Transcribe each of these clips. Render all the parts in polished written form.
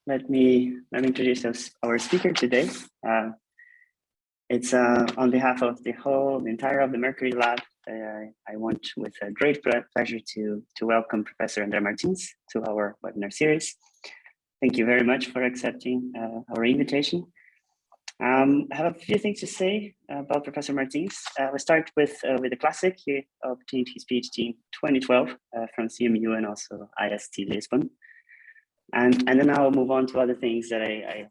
let me introduce our speaker today. It's on behalf of the entire of the Mercury Lab. I want with a great pleasure to welcome Professor André Martins to our webinar series. Thank you very much for accepting our invitation. I have a few things to say about Professor Martins. We'll start with the classic. He obtained his PhD in 2012 from CMU and also IST Lisbon. And then I'll move on to other things that I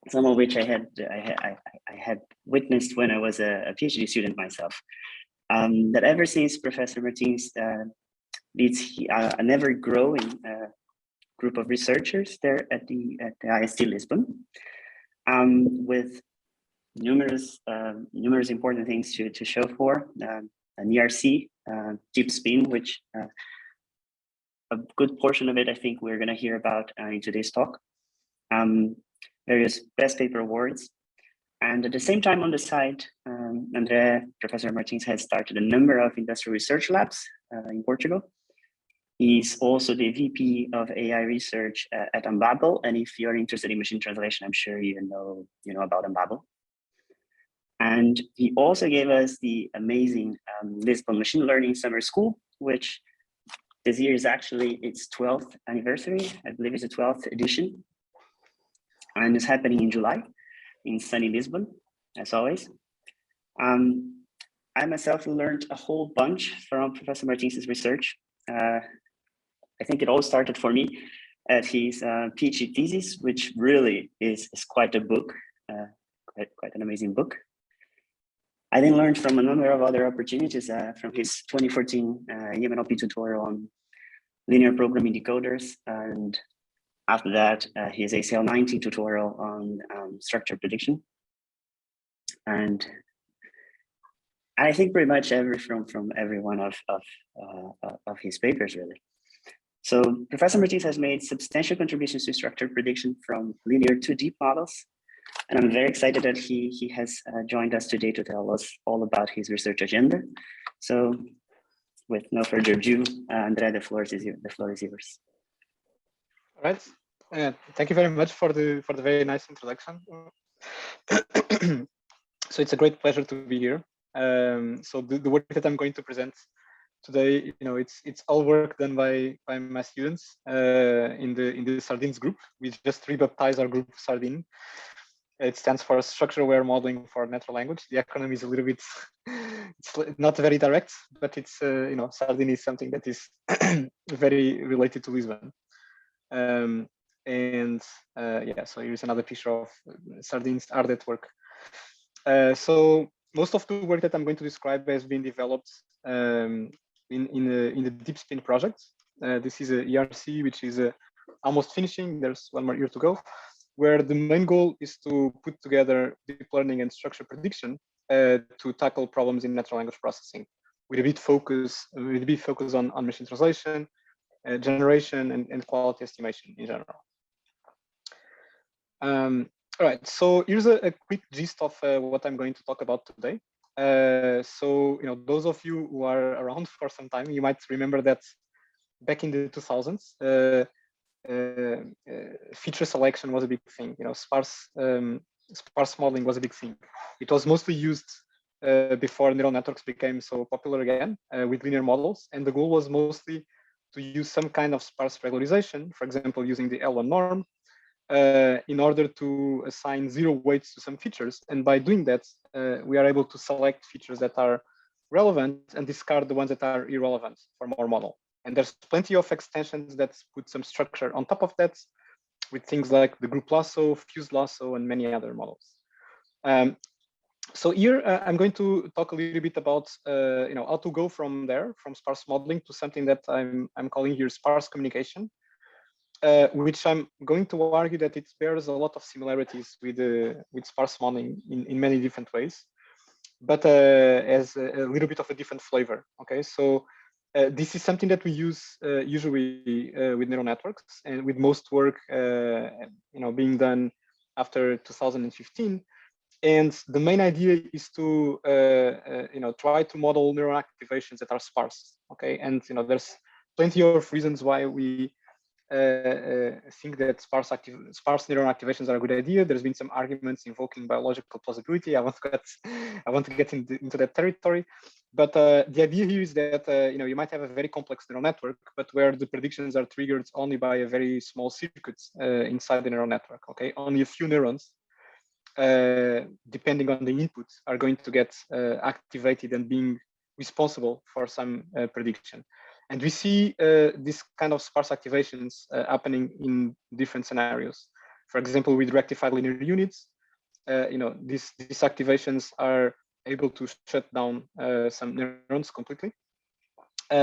some of which I had witnessed when I was a PhD student myself. That ever since Professor Martins leads an ever-growing group of researchers there at the IST Lisbon, with numerous important things to show for an ERC, deep spin, which a good portion of it I think we're going to hear about in today's talk. Various best paper awards, and at the same time on the side, Professor Martins has started a number of industrial research labs in Portugal. He's also the VP of AI research at Embabel, and if you're interested in machine translation, I'm sure you know about Embabel. And he also gave us the amazing Lisbon Machine Learning Summer School, which this year is actually its 12th anniversary. I believe it's the 12th edition. And it's happening in July in sunny Lisbon, as always. I myself learned a whole bunch from Professor Martins' research. I think it all started for me at his PhD thesis, which really is quite a book, quite an amazing book. I then learned from a number of other opportunities from his 2014 MMLL tutorial on linear programming decoders, and after that, his ACL 19 tutorial on structure prediction. And I think pretty much from every one of his papers, really. So Professor Martins has made substantial contributions to structure prediction from linear to deep models. And I'm very excited that he has joined us today to tell us all about his research agenda. So with no further ado, André, the floor is yours. All right. Thank you very much for the very nice introduction. So it's a great pleasure to be here. So the work that I'm going to present today, it's all work done by my students in the Sardines group. We just rebaptized our group Sardine. It stands for Structure Aware Modeling for Natural Language. The acronym is a little bit, it's not very direct, but it's Sardine is something that is very related to Lisbon. Yeah, so here's another picture of Sardines art at work. So most of the work that I'm going to describe has been developed in the Deep Spin project. This is a ERC, which is almost finishing. There's one more year to go, where the main goal is to put together deep learning and structure prediction to tackle problems in natural language processing, with a bit focus on machine translation, generation, and quality estimation in general. All right, so here's a quick gist of what I'm going to talk about today. So, those of you who are around for some time, you might remember that back in the 2000s, feature selection was a big thing. Sparse modeling was a big thing. It was mostly used before neural networks became so popular again with linear models, and the goal was mostly to use some kind of sparse regularization, for example, using the L1 norm, in order to assign zero weights to some features. And by doing that, we are able to select features that are relevant and discard the ones that are irrelevant for more model. And there's plenty of extensions that put some structure on top of that, with things like the group lasso, fused lasso, and many other models. So here I'm going to talk a little bit about how to go from there, from sparse modeling, to something that I'm calling here sparse communication, which I'm going to argue that it bears a lot of similarities with sparse modeling in many different ways, but as a little bit of a different flavor. Okay, so this is something that we use usually with neural networks, and with most work being done after 2015. And the main idea is to try to model neural activations that are sparse. Okay, and there's plenty of reasons why we think that sparse neuron activations are a good idea. There's been some arguments invoking biological plausibility. I want to get into that territory. But the idea here is that you might have a very complex neural network, but where the predictions are triggered only by a very small circuit inside the neural network. Okay, only a few neurons, depending on the input, are going to get activated and being responsible for some prediction. And we see this kind of sparse activations happening in different scenarios. For example, with rectified linear units, these activations are able to shut down some neurons completely.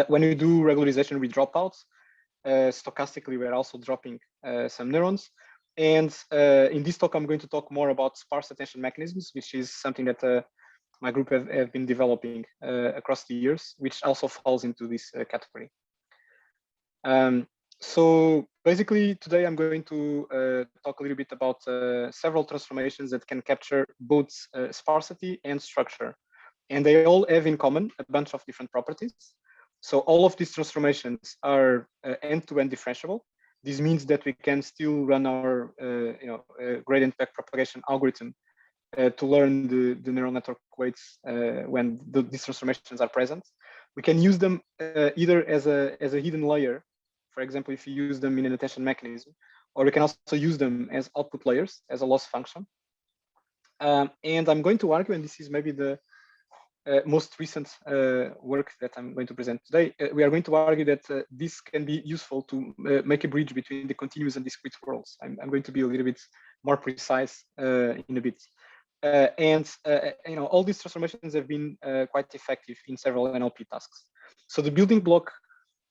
When we do regularization with dropouts, stochastically, we're also dropping some neurons. And in this talk, I'm going to talk more about sparse attention mechanisms, which is something that my group have been developing across the years, which also falls into this category. So basically, today I'm going to talk a little bit about several transformations that can capture both sparsity and structure. And they all have in common a bunch of different properties. So all of these transformations are end-to-end differentiable. This means that we can still run our gradient backpropagation algorithm to learn the neural network weights when these transformations are present. We can use them either as a hidden layer, for example, if you use them in an attention mechanism, or we can also use them as output layers, as a loss function. And I'm going to argue, and this is maybe the most recent work that I'm going to present today, we are going to argue that this can be useful to make a bridge between the continuous and discrete worlds. I'm going to be a little bit more precise in a bit. All these transformations have been quite effective in several NLP tasks. So the building block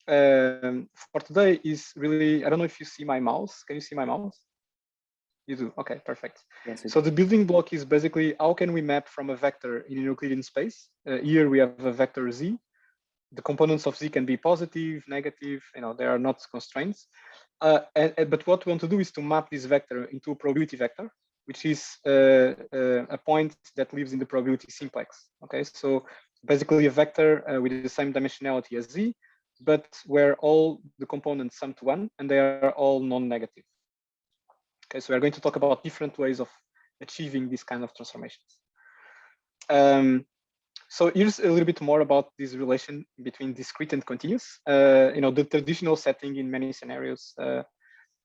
for today is really, I don't know if you see my mouse. Can you see my mouse? You do. Okay, perfect. Yes, so the building block is basically how can we map from a vector in a Euclidean space? Here we have a vector z. The components of z can be positive, negative. There are not constraints. But what we want to do is to map this vector into a probability vector, which is a point that lives in the probability simplex. Okay, so basically a vector with the same dimensionality as z, but where all the components sum to 1 and they are all non-negative. Okay, so we're going to talk about different ways of achieving these kind of transformations. So here's a little bit more about this relation between discrete and continuous. The traditional setting in many scenarios,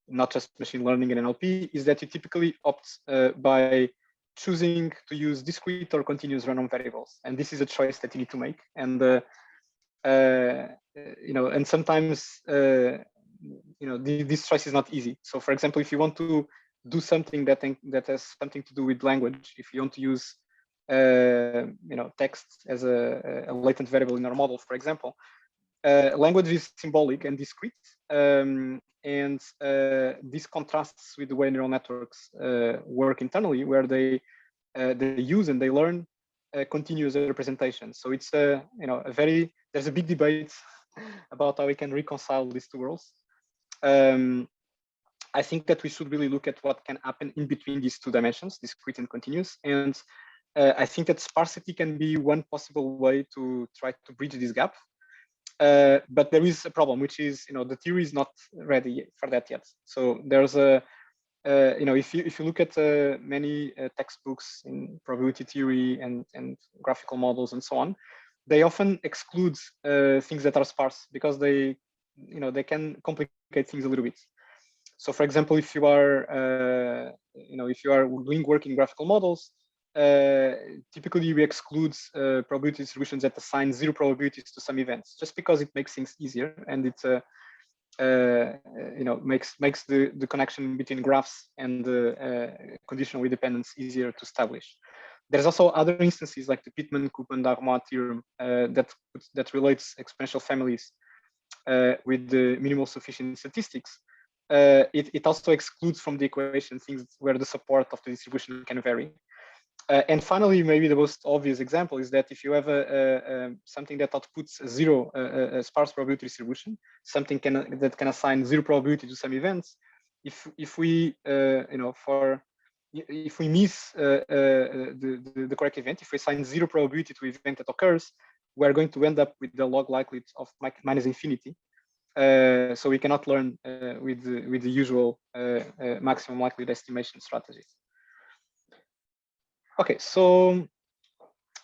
not just machine learning and NLP, is that you typically opt by choosing to use discrete or continuous random variables, and this is a choice that you need to make. And and sometimes this choice is not easy. So, for example, if you want to do something that has something to do with language, if you want to use text as a latent variable in our model, for example, language is symbolic and discrete, and this contrasts with the way neural networks work internally, where they use and they learn continuous representation. So it's there's a big debate about how we can reconcile these two worlds. I think that we should really look at what can happen in between these two dimensions, discrete and continuous. And I think that sparsity can be one possible way to try to bridge this gap. But there is a problem, which is, the theory is not ready for that yet. So there's a, if you look at many textbooks in probability theory and graphical models and so on, they often exclude things that are sparse because they can complicate things a little bit. So, for example, if you are doing work in graphical models, typically we exclude probability distributions that assign 0 probabilities to some events, just because it makes things easier and it makes the connection between graphs and the conditional independence easier to establish. There's also other instances like the Pitman-Koopman-Darmon theorem that relates exponential families with the minimal sufficient statistics. It also excludes from the equation things where the support of the distribution can vary. And finally, maybe the most obvious example is that if you have something that outputs a sparse probability distribution, something that can assign 0 probability to some events, if we miss the correct event, if we assign 0 probability to event that occurs, we're going to end up with the log likelihood of minus infinity. So we cannot learn with the usual maximum likelihood estimation strategies. Okay, so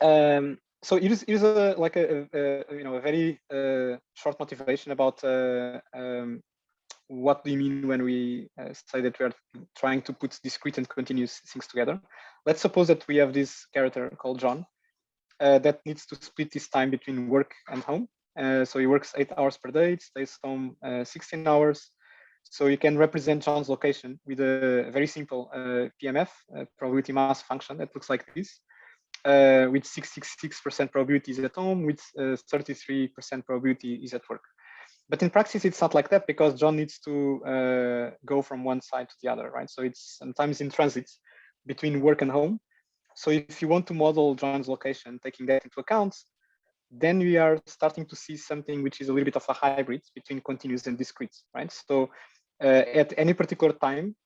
so here's a like a very short motivation about what do you mean when we say that we are trying to put discrete and continuous things together. Let's suppose that we have this character called John that needs to split his time between work and home. So he works 8 hours per day, stays home 16 hours. So you can represent John's location with a very simple PMF, probability mass function that looks like this, with 66% probability is at home, with 33% probability is at work. But in practice, it's not like that because John needs to go from one side to the other, right? So it's sometimes in transit between work and home. So if you want to model John's location, taking that into account, then we are starting to see something which is a little bit of a hybrid between continuous and discrete, right? So at any particular time,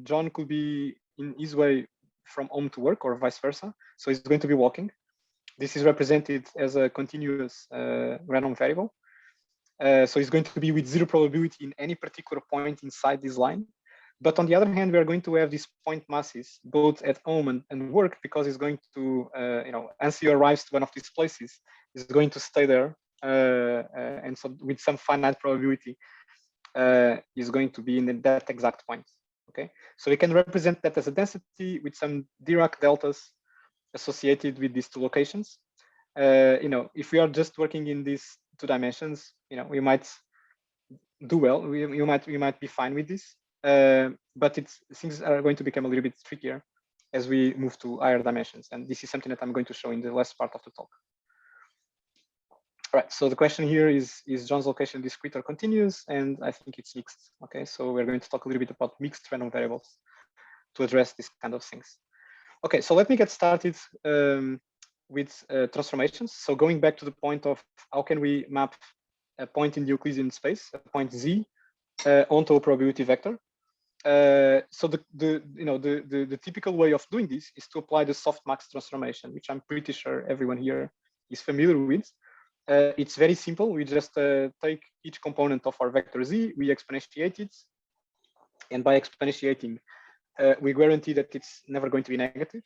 John could be in his way from home to work or vice versa. So he's going to be walking. This is represented as a continuous random variable. So it's going to be with zero probability in any particular point inside this line. But on the other hand, we are going to have these point masses both at home and work, because it's going to, as he arrives to one of these places, is going to stay there. And so with some finite probability, is going to be in that exact point. Okay, so we can represent that as a density with some Dirac deltas associated with these two locations. If we are just working in these 2 dimensions, we might do well. We might be fine with this, but things are going to become a little bit trickier as we move to higher dimensions, and this is something that I'm going to show in the last part of the talk. All right, so the question here is John's location discrete or continuous? And I think it's mixed. Okay, so we're going to talk a little bit about mixed random variables to address these kind of things. Okay, so let me get started with transformations. So going back to the point of how can we map a point in the Euclidean space, a point Z, onto a probability vector. So the typical way of doing this is to apply the softmax transformation, which I'm pretty sure everyone here is familiar with. It's very simple. We just take each component of our vector Z, we exponentiate it, and by exponentiating, we guarantee that it's never going to be negative,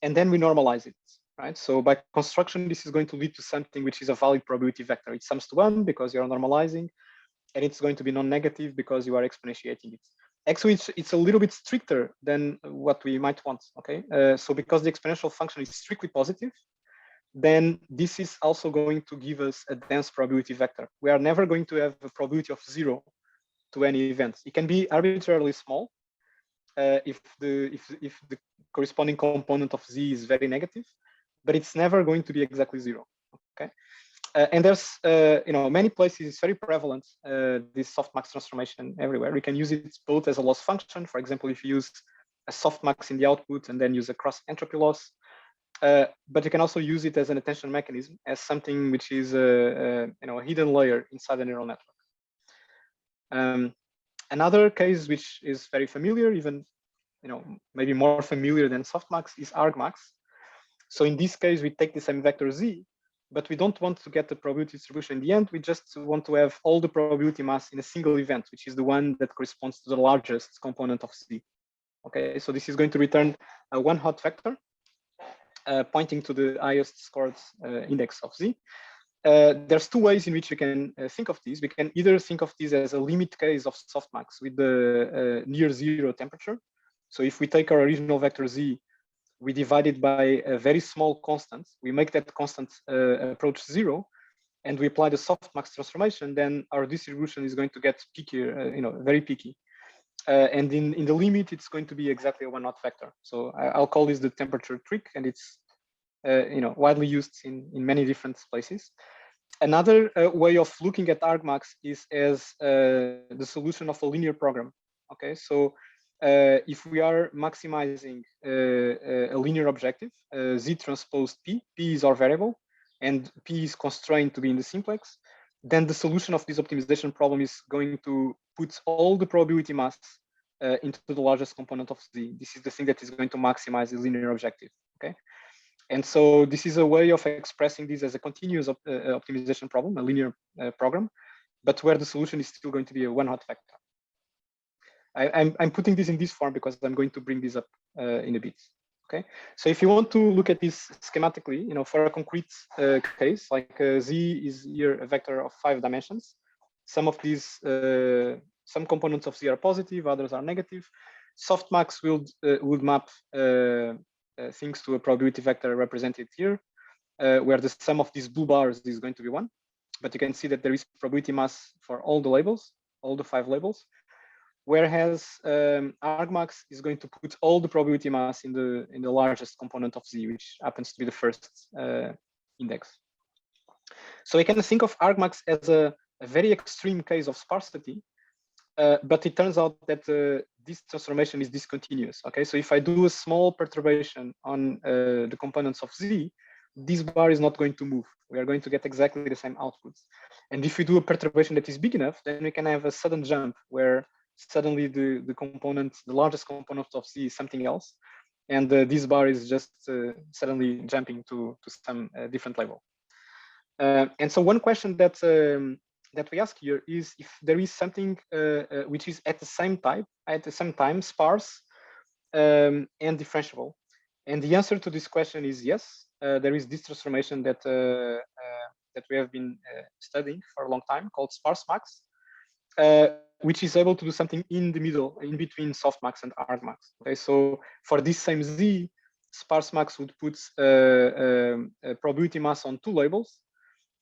and then we normalize it, right? So by construction, this is going to lead to something which is a valid probability vector. It sums to 1 because you're normalizing, and it's going to be non-negative because you are exponentiating it. Actually, it's a little bit stricter than what we might want, okay? So because the exponential function is strictly positive, then this is also going to give us a dense probability vector. We are never going to have a probability of 0 to any event. It can be arbitrarily small if the corresponding component of Z is very negative, but it's never going to be exactly 0. Okay, and there's many places it's very prevalent, this softmax transformation everywhere. We can use it both as a loss function. For example, if you use a softmax in the output and then use a cross entropy loss. But you can also use it as an attention mechanism, as something which is a hidden layer inside the neural network. Another case which is very familiar, even maybe more familiar than softmax, is argmax. So in this case, we take the same vector Z, but we don't want to get the probability distribution in the end. We just want to have all the probability mass in a single event, which is the one that corresponds to the largest component of Z. Okay, so this is going to return a one-hot vector, pointing to the highest scored index of Z. There's 2 ways in which we can think of this. We can either think of this as a limit case of softmax with the near 0 temperature. So if we take our original vector Z, we divide it by a very small constant, we make that constant approach 0, and we apply the softmax transformation, then our distribution is going to get peakier, very peaky. And in the limit, it's going to be exactly a one-hot vector. So I'll call this the temperature trick, and it's widely used in many different places. Another way of looking at argmax is as the solution of a linear program. Okay, so if we are maximizing a linear objective, Z transpose P is our variable, and P is constrained to be in the simplex, then the solution of this optimization problem is going to put all the probability mass into the largest component of Z. This is the thing that is going to maximize the linear objective. Okay, and so this is a way of expressing this as a continuous optimization problem, a linear program, but where the solution is still going to be a one-hot vector. I'm putting this in this form because I'm going to bring this up in a bit. Okay, so if you want to look at this schematically, for a concrete case, like Z is here a vector of 5 dimensions. Some of these, some components of Z are positive, others are negative. Softmax would map things to a probability vector represented here, where the sum of these blue bars is going to be 1. But you can see that there is probability mass for all the labels, all the 5 labels. Whereas argmax is going to put all the probability mass in the largest component of Z, which happens to be the first index. So we can think of argmax as a very extreme case of sparsity, but it turns out that this transformation is discontinuous. Okay, so if I do a small perturbation on the components of Z, this bar is not going to move. We are going to get exactly the same outputs. And if we do a perturbation that is big enough, then we can have a sudden jump where suddenly the largest component of Z is something else, and this bar is just suddenly jumping to some different level. And so one question that that we ask here is if there is something which is at the same time sparse and differentiable. And the answer to this question is yes. There is this transformation that that we have been studying for a long time called sparsemax, which is able to do something in the middle, in between softmax and argmax. Okay, so for this same Z, sparsemax would put a probability mass on 2 labels,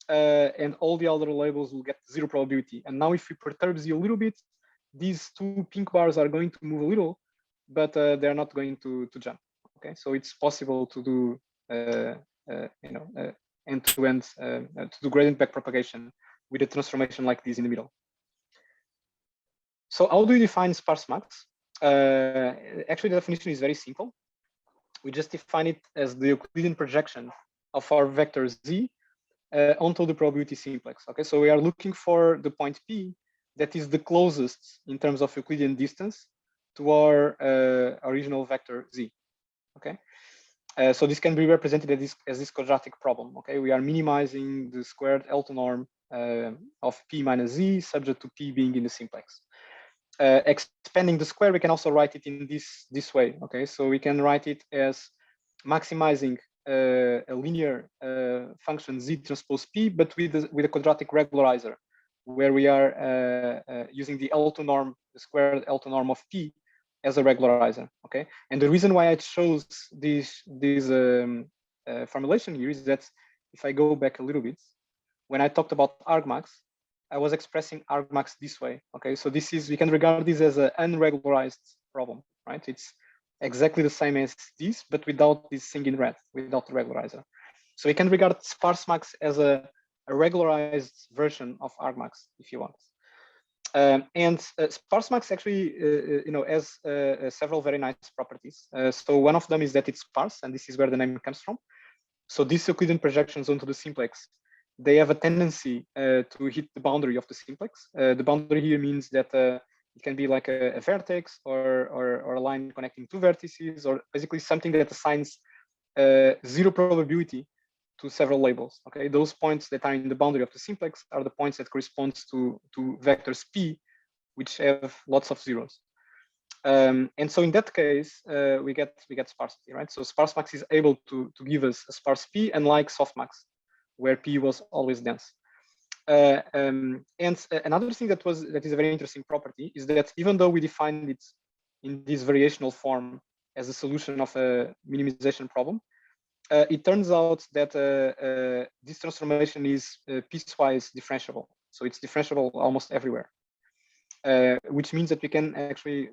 and all the other labels will get 0 probability. And now if we perturb Z a little bit, these 2 pink bars are going to move a little, but they're not going to jump. Okay, so it's possible to do end-to-end to do gradient backpropagation with a transformation like this in the middle. So how do you define sparsemax? Actually, the definition is very simple. We just define it as the Euclidean projection of our vector Z onto the probability simplex. Okay, so we are looking for the point P that is the closest in terms of Euclidean distance to our original vector Z. Okay, so this can be represented as this quadratic problem. Okay, we are minimizing the squared L2 norm of P minus Z subject to P being in the simplex. Expanding the square, we can also write it in this way. Okay, so we can write it as maximizing a linear function Z transpose P, but with a quadratic regularizer, where we are using the L2 norm, the squared L2 norm of P as a regularizer. Okay, and the reason why I chose this formulation here is that if I go back a little bit, when I talked about argmax, I was expressing argmax this way. Okay, so this is, we can regard this as an unregularized problem, right? It's exactly the same as this, but without this thing in red, without the regularizer. So we can regard sparsemax as a regularized version of argmax, if you want. And sparsemax actually, has several very nice properties. So one of them is that it's sparse, and this is where the name comes from. So these Euclidean projections onto the simplex, they have a tendency to hit the boundary of the simplex. The boundary here means that it can be like a vertex or a line connecting 2 vertices, or basically something that assigns 0 probability to several labels. Okay, those points that are in the boundary of the simplex are the points that corresponds to vectors P, which have lots of zeros. And so in that case, we get sparsity, right? So sparsemax is able to give us a sparse P, unlike softmax, where P was always dense. And another thing that is a very interesting property is that even though we defined it in this variational form as a solution of a minimization problem, it turns out that this transformation is piecewise differentiable. So it's differentiable almost everywhere, which means that we can actually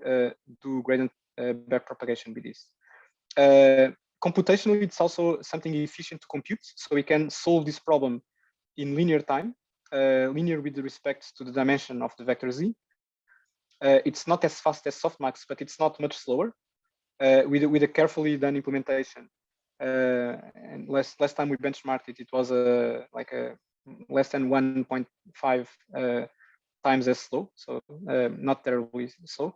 do gradient backpropagation with this. Computationally, it's also something efficient to compute. So we can solve this problem in linear time, linear with respect to the dimension of the vector Z. It's not as fast as softmax, but it's not much slower with a carefully done implementation. And last time we benchmarked it, it was like a less than 1.5 times as slow, so not terribly slow.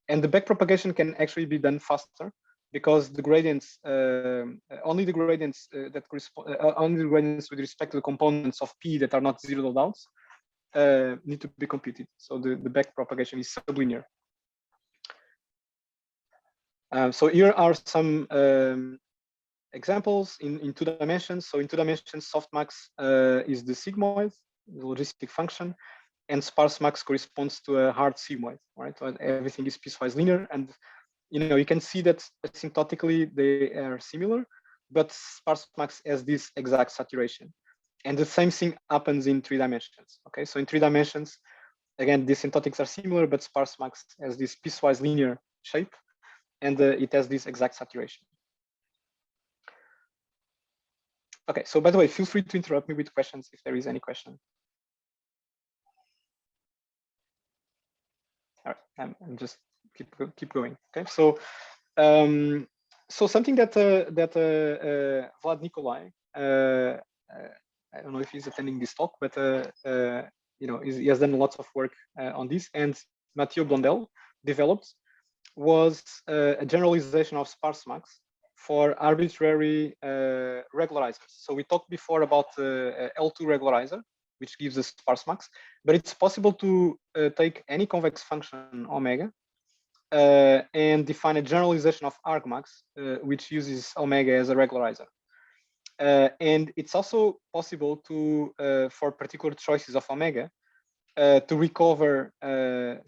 And the backpropagation can actually be done faster because the gradients, only the gradients that correspond, only the gradients with respect to the components of P that are not zeroed out need to be computed. So the back propagation is sublinear. So here are some examples in 2 dimensions. So in 2 dimensions, softmax is the sigmoid, the logistic function, and sparse-max corresponds to a hard sigmoid, right? So everything is piecewise linear, and you can see that asymptotically they are similar, but sparse-max has this exact saturation. And the same thing happens in 3 dimensions. Okay, so in 3 dimensions, again, the asymptotics are similar, but sparse-max has this piecewise linear shape, and it has this exact saturation. Okay, so by the way, feel free to interrupt me with questions if there is any question. All right, I'm just keep going. Okay, so so something that Vlad Nicolai, I don't know if he's attending this talk, but he has done lots of work on this, and Mathieu Blondel developed was a generalization of sparse-max for arbitrary regularizers. So we talked before about L2 regularizer, which gives us sparse-max, but it's possible to take any convex function omega and define a generalization of argmax, which uses omega as a regularizer. And it's also possible to, for particular choices of omega, to recover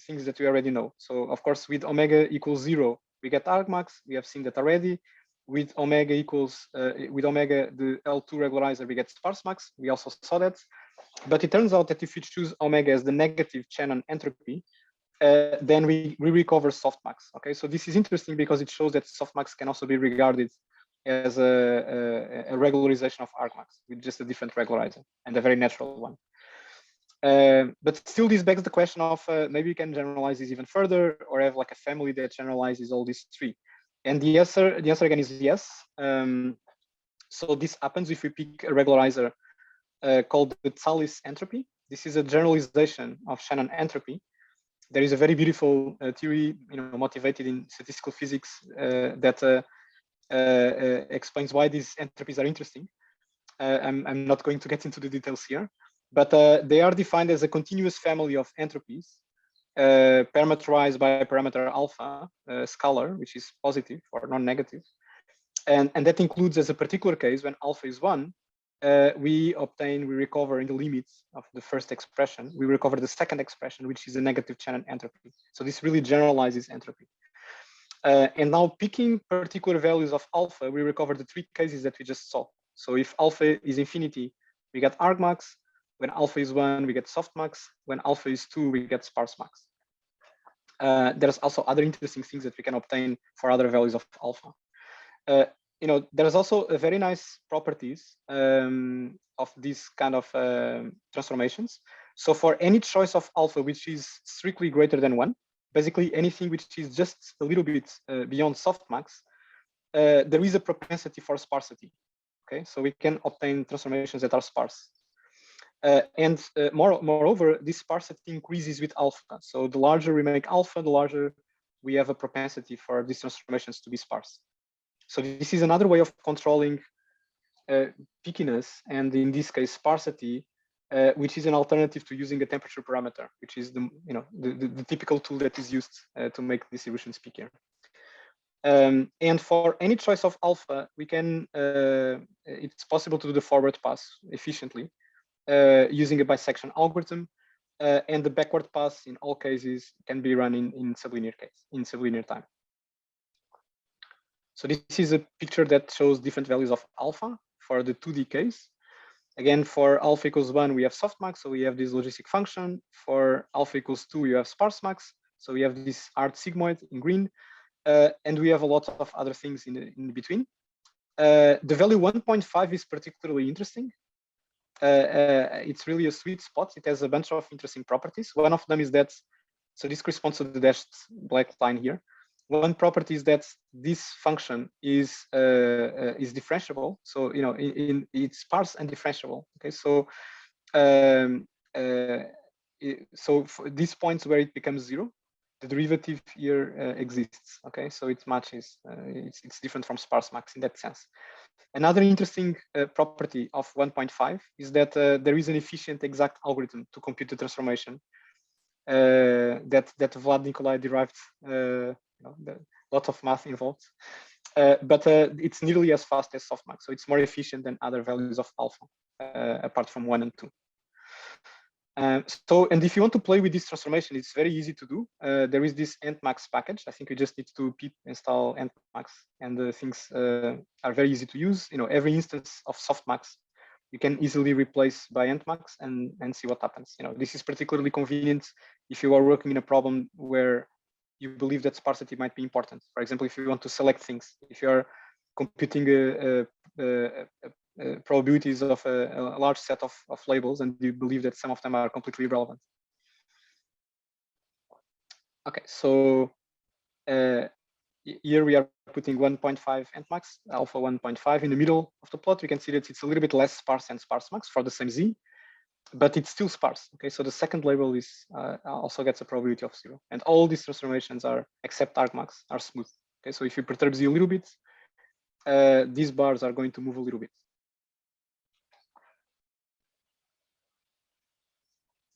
things that we already know. So of course, with omega equals 0, we get argmax. We have seen that already. With omega equals, with omega, the L2 regularizer, we get sparse-max. We also saw that. But it turns out that if you choose omega as the negative Shannon entropy, then we recover softmax. Okay, so this is interesting because it shows that softmax can also be regarded as a regularization of argmax with just a different regularizer and a very natural one. But still, this begs the question of maybe you can generalize this even further, or have like a family that generalizes all these 3. And the answer again is yes. So this happens if we pick a regularizer called the Tallis entropy. This is a generalization of Shannon entropy. There is a very beautiful theory, motivated in statistical physics that explains why these entropies are interesting. I'm not going to get into the details here, but they are defined as a continuous family of entropies parameterized by a parameter alpha, scalar, which is positive or non-negative. And that includes, as a particular case, when alpha is 1, we recover in the limits of the first expression, we recover the second expression, which is a negative Shannon entropy. So this really generalizes entropy. And now picking particular values of alpha, we recover the 3 cases that we just saw. So if alpha is infinity, we get argmax. When alpha is 1, we get softmax. When alpha is 2, we get sparse-max. There's also other interesting things that we can obtain for other values of alpha. There's also a very nice properties of these kind of transformations. So for any choice of alpha which is strictly greater than 1, basically anything which is just a little bit beyond softmax, there is a propensity for sparsity. Okay, so we can obtain transformations that are sparse. And moreover, this sparsity increases with alpha. So the larger we make alpha, the larger we have a propensity for these transformations to be sparse. So this is another way of controlling pickiness, and in this case, sparsity, which is an alternative to using a temperature parameter, which is the typical tool that is used to make distributions pickier. And for any choice of alpha, we can it's possible to do the forward pass efficiently using a bisection algorithm, and the backward pass in all cases can be run in sublinear time. So this is a picture that shows different values of alpha for the 2D case. Again, for alpha equals 1, we have softmax, so we have this logistic function. For alpha equals 2, you have sparse-max, so we have this hard sigmoid in green, and we have a lot of other things in between. The value 1.5 is particularly interesting. It's really a sweet spot. It has a bunch of interesting properties. One of them is that, so this corresponds to the dashed black line here. One property is that this function is differentiable. So it's sparse and differentiable. Okay, so so for these points where it becomes 0, the derivative here exists. Okay, so it matches. It's different from sparse-max in that sense. Another interesting property of 1.5 is that there is an efficient exact algorithm to compute the transformation that Vlad Nicolai derived. Lot of math involved, but it's nearly as fast as softmax, so it's more efficient than other values of alpha, apart from 1 and 2. And if you want to play with this transformation, it's very easy to do. There is this entmax package. I think you just need to pip install entmax, and the things are very easy to use. Every instance of softmax you can easily replace by entmax and see what happens. This is particularly convenient if you are working in a problem where you believe that sparsity might be important. For example, if you want to select things, if you are computing probabilities of a large set of labels and you believe that some of them are completely irrelevant. Okay, so here we are putting 1.5 entmax, alpha 1.5 in the middle of the plot. We can see that it's a little bit less sparse than sparse-max for the same z, but it's still sparse. Okay, so the second label is also gets a probability of 0, and all these transformations are, except argmax, are smooth. Okay, so if you perturb z a little bit, these bars are going to move a little bit.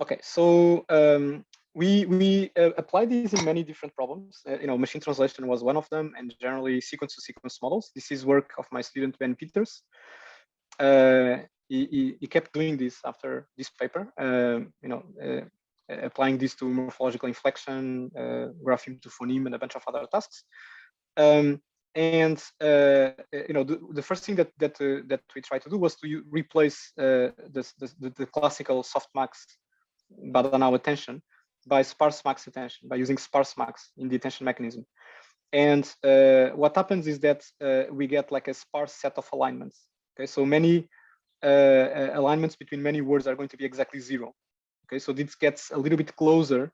Okay, so we apply these in many different problems. Machine translation was one of them, and generally sequence-to-sequence models. This is work of my student Ben Peters. He kept doing this after this paper. Applying this to morphological inflection, grapheme to phoneme, and a bunch of other tasks. The first thing that we tried to do was to replace the classical softmax Badanao attention by sparse-max attention, by using sparse-max in the attention mechanism. And what happens is that we get like a sparse set of alignments. Okay, so many alignments between many words are going to be exactly 0. Okay, so this gets a little bit closer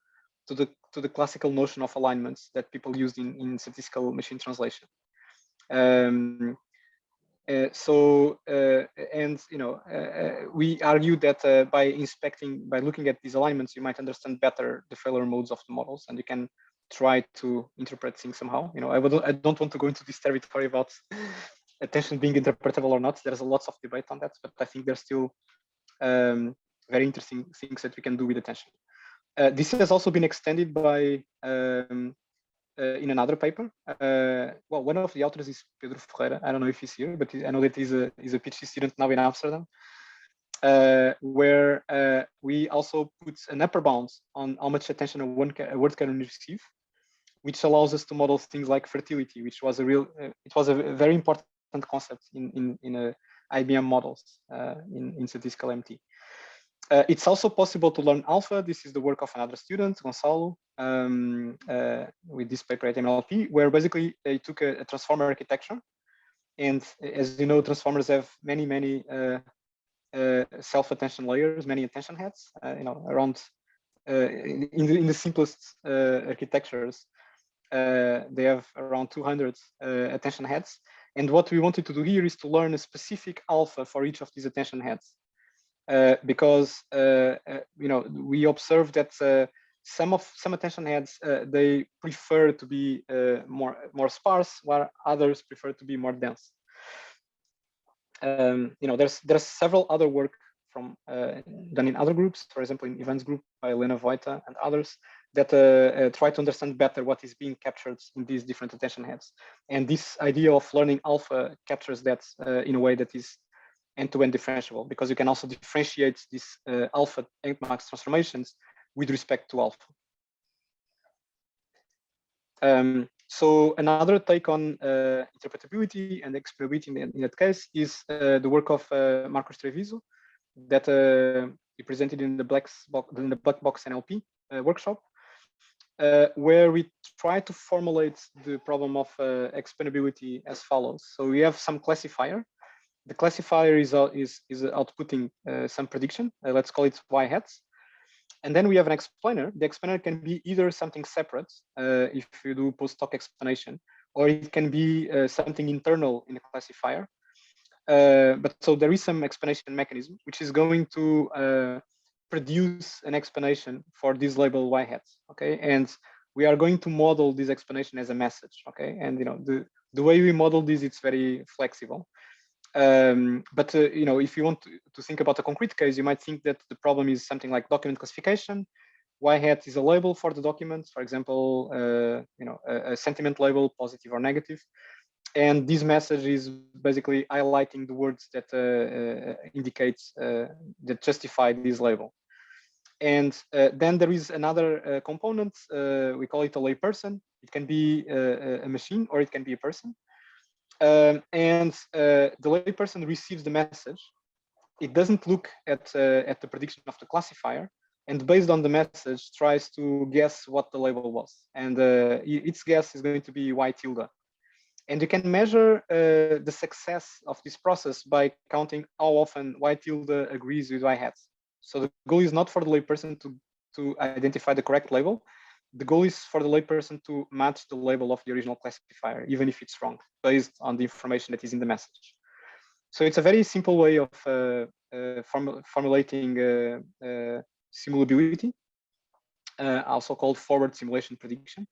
to the classical notion of alignments that people used in statistical machine translation. We argue that by looking at these alignments, you might understand better the failure modes of the models, and you can try to interpret things somehow. I don't want to go into this territory about attention being interpretable or not. There's lots of debate on that, but I think there's still very interesting things that we can do with attention. This has also been extended by in another paper. Well, one of the authors is Pedro Ferreira. I don't know if he's here, but I know that he's a PhD student now in Amsterdam, where we also put an upper bound on how much attention a word can receive, which allows us to model things like fertility, which was it was a very important concept in IBM models in statistical MT. It's also possible to learn alpha. This is the work of another student, Gonçalo, with this paper at MMLL, where basically they took a transformer architecture. And as you know, transformers have many self-attention layers, many attention heads, around in the simplest architectures, they have around 200 attention heads. And what we wanted to do here is to learn a specific alpha for each of these attention heads. Because we observed that some attention heads they prefer to be more sparse, while others prefer to be more dense. There's several other work from done in other groups, for example, in Ivan's group by Elena Vojta and others, that try to understand better what is being captured in these different attention heads. And this idea of learning alpha captures that in a way that is end-to-end differentiable, because you can also differentiate these alpha-entmax transformations with respect to alpha. So another take on interpretability and explainability in that case is the work of Marcos Treviso that he presented in the black box NLP workshop, where we try to formulate the problem of explainability as follows. So we have some classifier. The classifier is outputting some prediction. Let's call it y hats. And then we have an explainer. The explainer can be either something separate, if you do post-hoc explanation, or it can be something internal in the classifier. But so there is some explanation mechanism, which is going to produce an explanation for this label y hats. Okay, and we are going to model this explanation as a message, okay? And the way we model this, it's very flexible. But if you want to think about a concrete case, you might think that the problem is something like document classification. Y hat is a label for the document, for example, a sentiment label, positive or negative. And this message is basically highlighting the words that indicates that justify this label. And then there is another component. We call it a layperson. It can be a machine or it can be a person. And the layperson receives the message. It doesn't look at the prediction of the classifier, and based on the message, tries to guess what the label was. And its guess is going to be Y tilde. And you can measure the success of this process by counting how often Y tilde agrees with Y hat. So the goal is not for the layperson to identify the correct label. The goal is for the layperson to match the label of the original classifier, even if it's wrong, based on the information that is in the message. So it's a very simple way of formulating simulability, also called forward simulation prediction,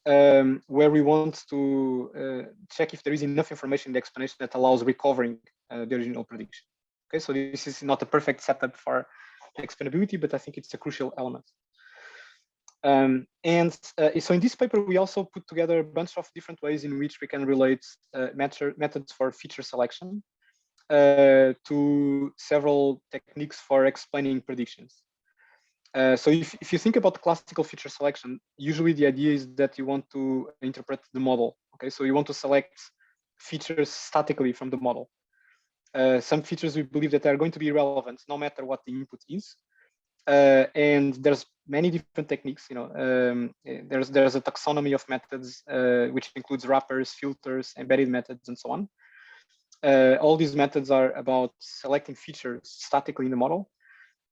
where we want to check if there is enough information in the explanation that allows recovering the original prediction. Okay, so this is not a perfect setup for explainability, but I think it's a crucial element. So in this paper, we also put together a bunch of different ways in which we can relate methods for feature selection to several techniques for explaining predictions. So if you think about classical feature selection, usually the idea is that you want to interpret the model. Okay, so you want to select features statically from the model. Some features we believe that are going to be relevant no matter what the input is. And there's many different techniques. There's a taxonomy of methods, which includes wrappers, filters, embedded methods, and so on. All these methods are about selecting features statically in the model.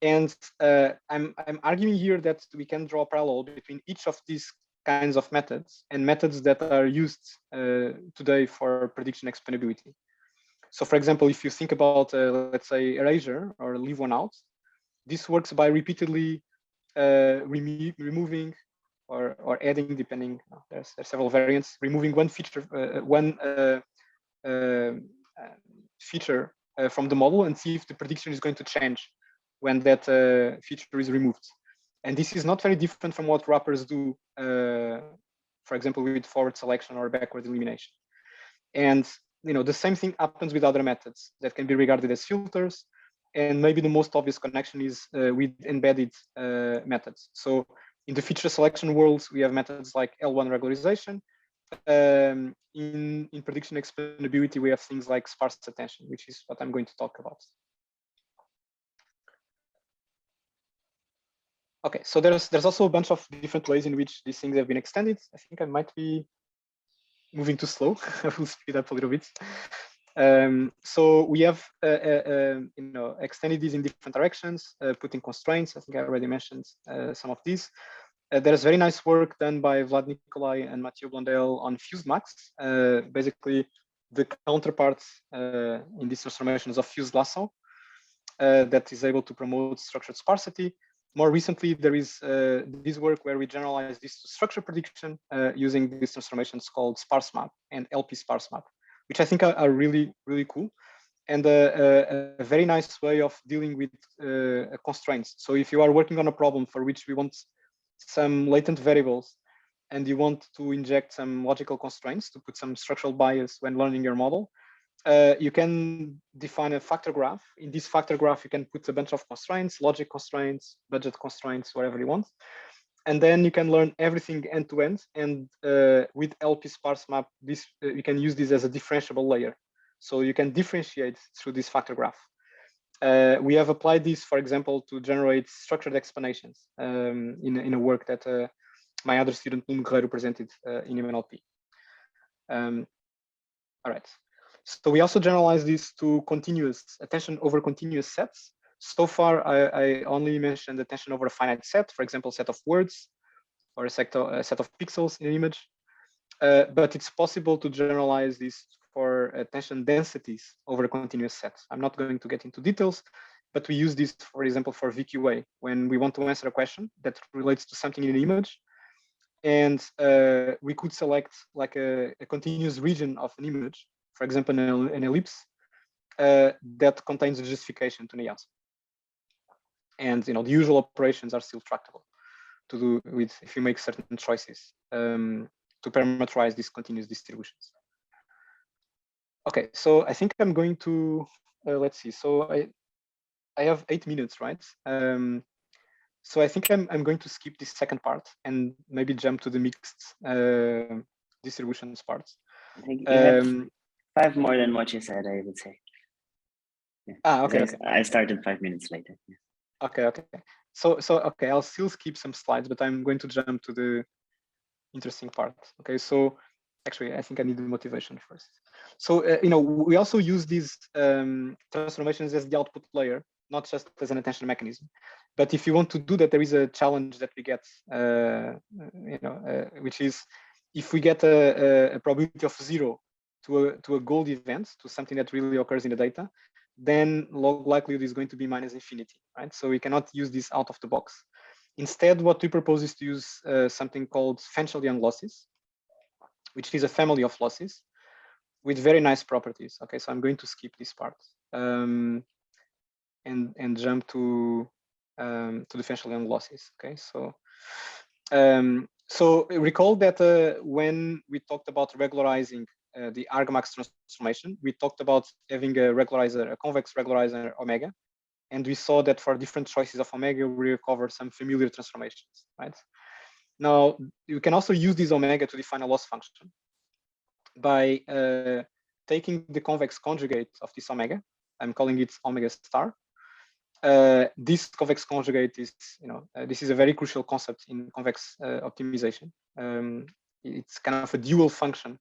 And I'm arguing here that we can draw a parallel between each of these kinds of methods and methods that are used today for prediction explainability. So for example, if you think about, let's say, erasure or leave one out, this works by repeatedly removing or adding, depending, there's several variants, removing one feature, feature from the model and see if the prediction is going to change when that feature is removed. And this is not very different from what wrappers do, for example, with forward selection or backward elimination. And the same thing happens with other methods that can be regarded as filters. And maybe the most obvious connection is with embedded methods. So in the feature selection world, we have methods like L1 regularization. In prediction explainability, we have things like sparse attention, which is what I'm going to talk about. Okay, so there's also a bunch of different ways in which these things have been extended. I think I might be moving too slow. I will speed up a little bit. So we have extended these in different directions, putting constraints. I think I already mentioned some of these. There's very nice work done by Vlad Nicolai and Mathieu Blondel on fusemax, basically the counterpart in these transformations of fused lasso that is able to promote structured sparsity. More recently, there is this work where we generalize this to structure prediction using these transformations called SparseMap and LP SparseMap, which I think are really, really cool. And a very nice way of dealing with constraints. So if you are working on a problem for which we want some latent variables and you want to inject some logical constraints to put some structural bias when learning your model, you can define a factor graph. In this factor graph, you can put a bunch of constraints, logic constraints, budget constraints, whatever you want. And then you can learn everything end to end. And with LP SparseMap, you can use this as a differentiable layer. So you can differentiate through this factor graph. We have applied this, for example, to generate structured explanations in a work that my other student, Ferreira, presented in MMLP. All right. So we also generalize this to continuous attention over continuous sets. So far, I only mentioned attention over a finite set, for example, a set of words or a set of pixels in an image. But it's possible to generalize this for attention densities over a continuous set. I'm not going to get into details, but we use this, for example, for VQA, when we want to answer a question that relates to something in an image. And we could select like a continuous region of an image, for example, an ellipse that contains a justification to the answer. And the usual operations are still tractable to do with if you make certain choices to parameterize these continuous distributions. Okay, so I think I'm going to let's see. So I have 8 minutes, right? So I think I'm going to skip this second part and maybe jump to the mixed distributions parts. I think you have 5 more than what you said, I would say. Yeah. Okay. I started 5 minutes later. Yeah. Okay. So okay, I'll still skip some slides, but I'm going to jump to the interesting part. Okay, so actually, I think I need the motivation first. So we also use these transformations as the output layer, not just as an attention mechanism. But if you want to do that, there is a challenge that we get, which is if we get a probability of 0 to a gold event, to something that really occurs in the data, then log likelihood is going to be minus infinity, right? So we cannot use this out of the box. Instead, what we propose is to use something called Fenchel-Young losses, which is a family of losses with very nice properties. Okay, so I'm going to skip this part and jump to the Fenchel-Young losses. Okay, so recall that when we talked about regularizing the argmax transformation, we talked about having a regularizer, a convex regularizer omega, and we saw that for different choices of omega, we recover some familiar transformations, right? Now, you can also use this omega to define a loss function by taking the convex conjugate of this omega. I'm calling it omega star. This convex conjugate is, this is a very crucial concept in convex optimization. It's kind of a dual function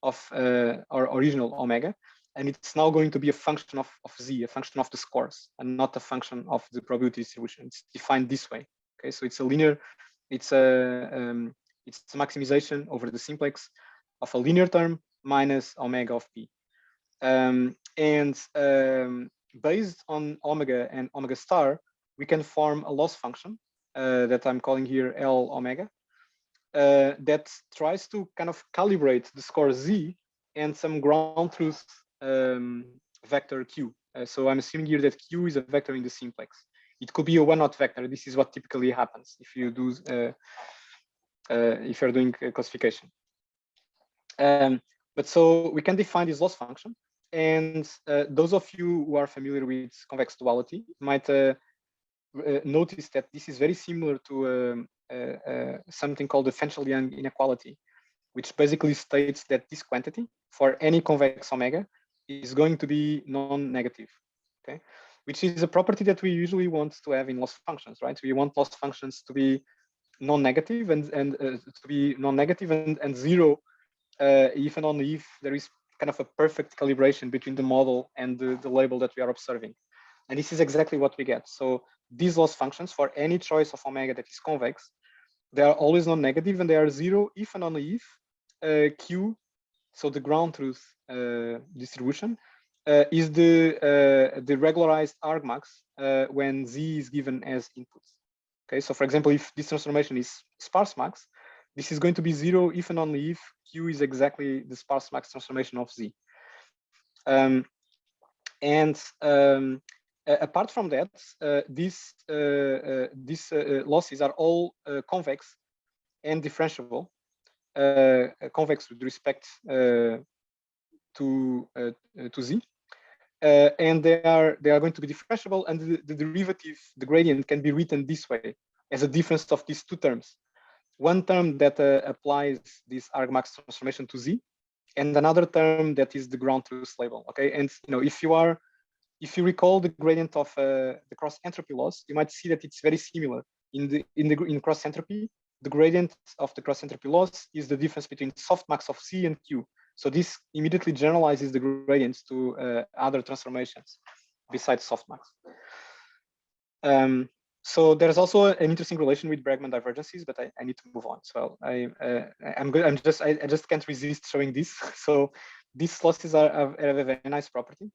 of our original omega, and it's now going to be a function of z, a function of the scores, and not a function of the probability distribution. It's defined this way. Okay, so it's a linear, it's a maximization over the simplex of a linear term minus omega of p. Based on omega and omega star, we can form a loss function that I'm calling here L omega, that tries to kind of calibrate the score z and some ground truth vector q. So I'm assuming here that q is a vector in the simplex. It could be a one-not vector. This is what typically happens if you do if you're doing classification. But so we can define this loss function, and those of you who are familiar with convex duality might notice that this is very similar to something called the Fenchel-Young inequality, which basically states that this quantity for any convex omega is going to be non-negative, okay? Which is a property that we usually want to have in loss functions, right? We want loss functions to be non-negative and to be non-negative and zero if and only if there is kind of a perfect calibration between the model and the label that we are observing. And this is exactly what we get. So these loss functions for any choice of omega that is convex, they are always non-negative and they are zero if and only if q, so the ground truth distribution, is the regularized argmax when z is given as input. Okay, so for example, if this transformation is sparsemax, this is going to be zero if and only if q is exactly the sparsemax transformation of z. Apart from that, these losses are all convex and differentiable. Convex with respect to z, and they are going to be differentiable, and the derivative, the gradient, can be written this way as a difference of these two terms. One term that applies this argmax transformation to z, and another term that is the ground truth label. Okay, and if you recall the gradient of the cross entropy loss, you might see that it's very similar. In cross entropy, the gradient of the cross entropy loss is the difference between softmax of C and Q. So this immediately generalizes the gradients to other transformations besides softmax. So there's also an interesting relation with Bregman divergences, but I need to move on. So I just can't resist showing this. So these losses have a very nice property,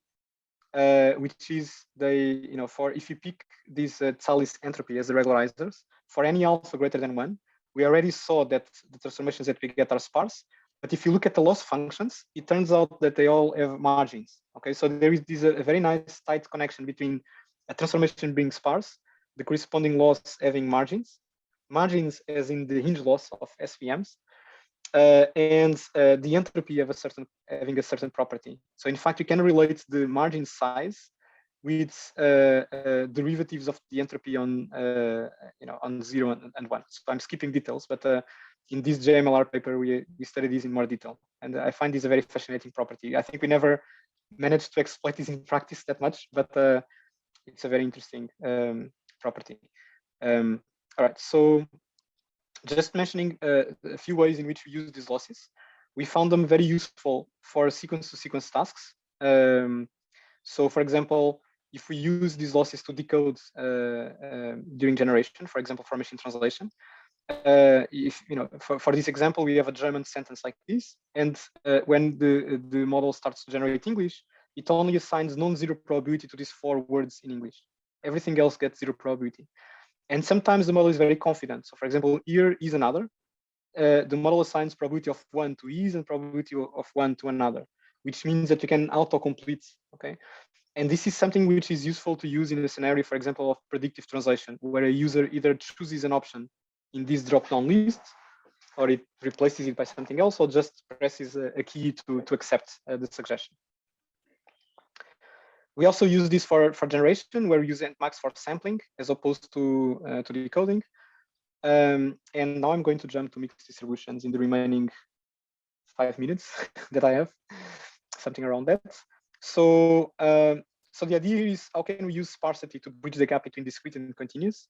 which is for if you pick this Tsallis entropy as the regularizers for any alpha greater than 1, we already saw that the transformations that we get are sparse. But if you look at the loss functions, it turns out that they all have margins. Okay, so there is this a very nice tight connection between a transformation being sparse, the corresponding loss having margins, margins as in the hinge loss of SVMs, and the entropy of having a certain property. So in fact, you can relate the margin size with derivatives of the entropy on on 0 and 1. So I'm skipping details, but in this JMLR paper we study this in more detail, and I find this a very fascinating property. I think we never managed to exploit this in practice that much, but it's a very interesting property. All right, so just mentioning a few ways in which we use these losses. We found them very useful for sequence-to-sequence tasks. So for example, if we use these losses to decode during generation, for example, for machine translation, if for this example, we have a German sentence like this, and when the model starts to generate English, it only assigns non-zero probability to these 4 words in English. Everything else gets 0 probability. And sometimes the model is very confident. So for example, here is another. The model assigns probability of 1 to is and probability of 1 to another, which means that you can autocomplete, okay? And this is something which is useful to use in the scenario, for example, of predictive translation, where a user either chooses an option in this drop-down list, or it replaces it by something else, or just presses a key to accept the suggestion. We also use this for generation, where we use entmax for sampling as opposed to decoding. And now I'm going to jump to mixed distributions in the remaining 5 minutes that I have, something around that. So, so the idea is, how can we use sparsity to bridge the gap between discrete and continuous?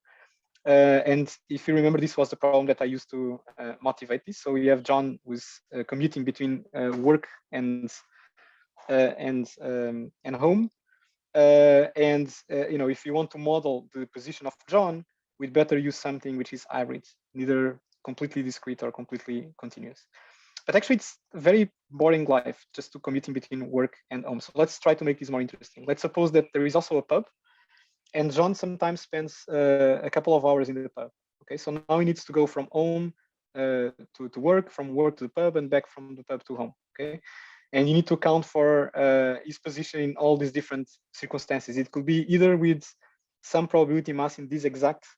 And if you remember, this was the problem that I used to motivate this. So we have John who's commuting between work and home. If you want to model the position of John, we'd better use something which is hybrid, neither completely discrete or completely continuous. But actually, it's a very boring life just to commuting between work and home. So let's try to make this more interesting. Let's suppose that there is also a pub, and John sometimes spends a couple of hours in the pub. Okay, so now he needs to go from home to work, from work to the pub, and back from the pub to home. Okay, and you need to account for his position in all these different circumstances. It could be either with some probability mass in these exact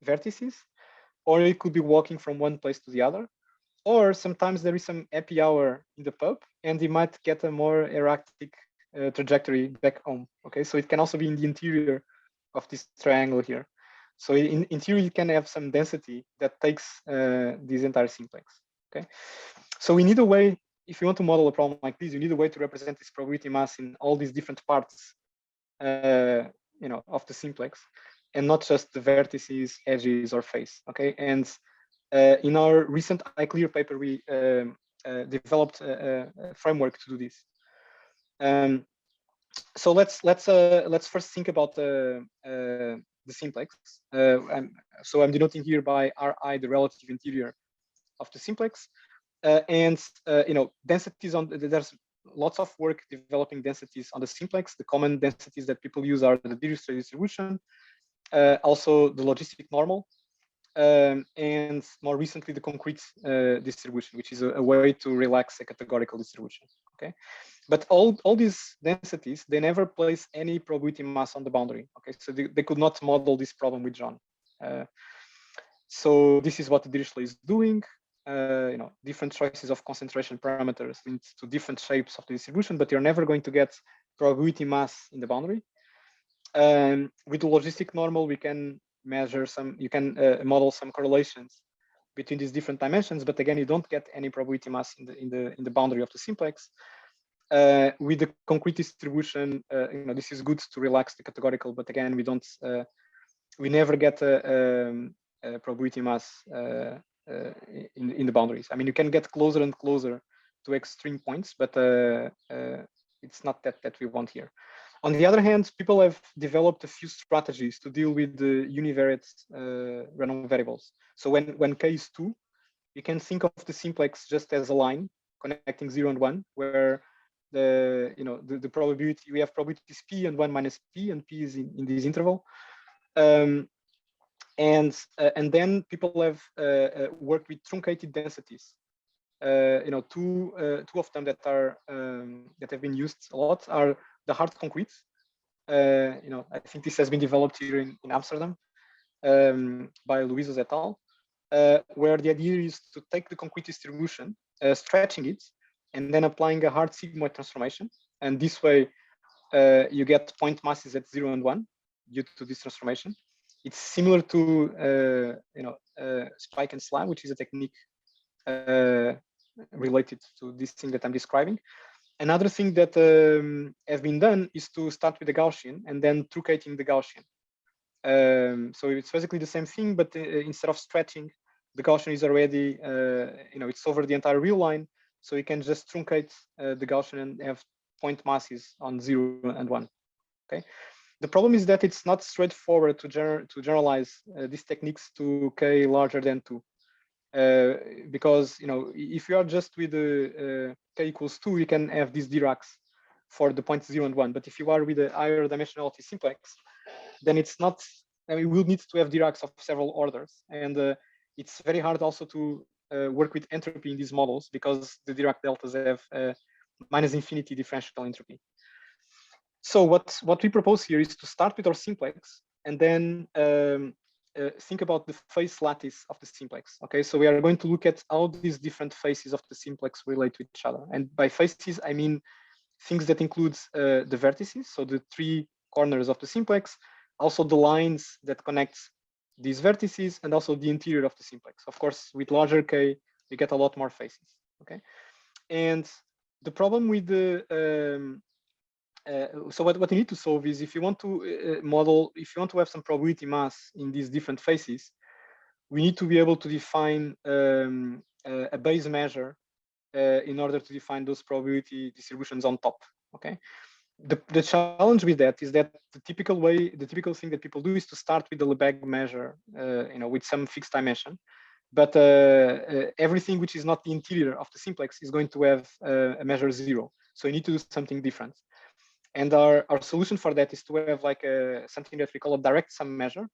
vertices, or it could be walking from one place to the other. Or sometimes there is some happy hour in the pub, and he might get a more erratic trajectory back home. Okay, so it can also be in the interior of this triangle here. So in theory, you can have some density that takes this entire simplex. Okay, so we need a way. If you want to model a problem like this, you need a way to represent this probability mass in all these different parts, of the simplex, and not just the vertices, edges, or face. Okay, and in our recent ICAI paper, we developed a framework to do this. So let's first think about the simplex. So I'm denoting here by Ri the relative interior of the simplex, densities on there's lots of work developing densities on the simplex. The common densities that people use are the Dirichlet distribution, also the logistic normal, and more recently the concrete distribution, which is a way to relax a categorical distribution. Okay, but all these densities, they never place any probability mass on the boundary. Okay, so they could not model this problem with John. So this is what the Dirichlet is doing. Different choices of concentration parameters linked to different shapes of the distribution, but you're never going to get probability mass in the boundary. With the logistic normal, we can measure model some correlations between these different dimensions, but again, you don't get any probability mass in the boundary of the simplex. With the concrete distribution, this is good to relax the categorical, but again, we never get a probability mass in the boundaries. I mean, you can get closer and closer to extreme points, but it's not that we want here. On the other hand, people have developed a few strategies to deal with the univariate random variables. So when k is 2, you can think of the simplex just as a line connecting 0 and 1, where the probability, we have probabilities p and 1 minus p, and p is in this interval. And then people have worked with truncated densities. Two of them that are that have been used a lot are the hard concrete. I think this has been developed here in Amsterdam by Luizos et al., where the idea is to take the concrete distribution, stretching it, and then applying a hard sigmoid transformation. And this way, you get point masses at 0 and 1 due to this transformation. It's similar to spike and slab, which is a technique related to this thing that I'm describing. Another thing that has been done is to start with the Gaussian and then truncating the Gaussian. So it's basically the same thing, but instead of stretching, the Gaussian is already, it's over the entire real line. So you can just truncate the Gaussian and have point masses on 0 and 1. Okay. The problem is that it's not straightforward to generalize these techniques to k larger than 2. Because if you are just with the k equals 2, you can have these Diracs for the points 0 and 1. But if you are with a higher dimensionality simplex, then it's not. We will need to have Diracs of several orders, and it's very hard also to work with entropy in these models because the Dirac deltas have minus infinity differential entropy. So what we propose here is to start with our simplex and then think about the phase lattice of the simplex. Okay, so we are going to look at how these different phases of the simplex relate to each other. And by phases, I mean things that includes the vertices, so the 3 corners of the simplex, also the lines that connect these vertices, and also the interior of the simplex. Of course, with larger k, you get a lot more phases. Okay, and the problem with the so what you need to solve is if you want to model, if you want to have some probability mass in these different phases, we need to be able to define a base measure in order to define those probability distributions on top. Okay. The challenge with that is that the typical thing that people do is to start with the Lebesgue measure, with some fixed dimension. But everything which is not the interior of the simplex is going to have a measure 0. So you need to do something different. And our solution for that is to have like something that we call a direct sum measure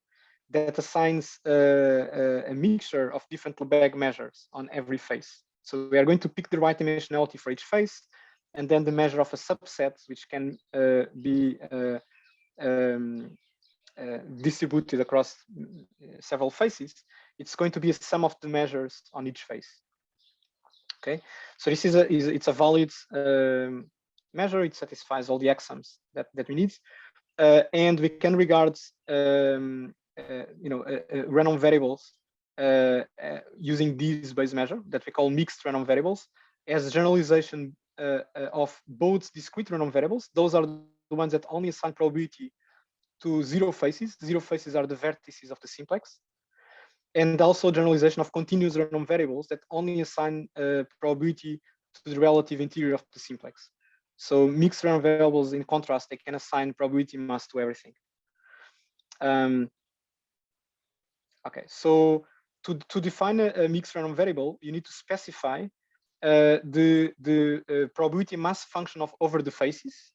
that assigns a mixture of different Lebesgue measures on every phase. So we are going to pick the right dimensionality for each phase, and then the measure of a subset, which can be distributed across several phases. It's going to be a sum of the measures on each phase. Okay, so this is it's a valid measure. It satisfies all the axioms that we need, and we can regard random variables using this base measure that we call mixed random variables as a generalization of both discrete random variables. Those are the ones that only assign probability to 0 phases. 0 phases are the vertices of the simplex, and also generalization of continuous random variables that only assign probability to the relative interior of the simplex. So mixed random variables, in contrast, they can assign probability mass to everything. Okay, so to define a mixed random variable, you need to specify the probability mass function of over the phases,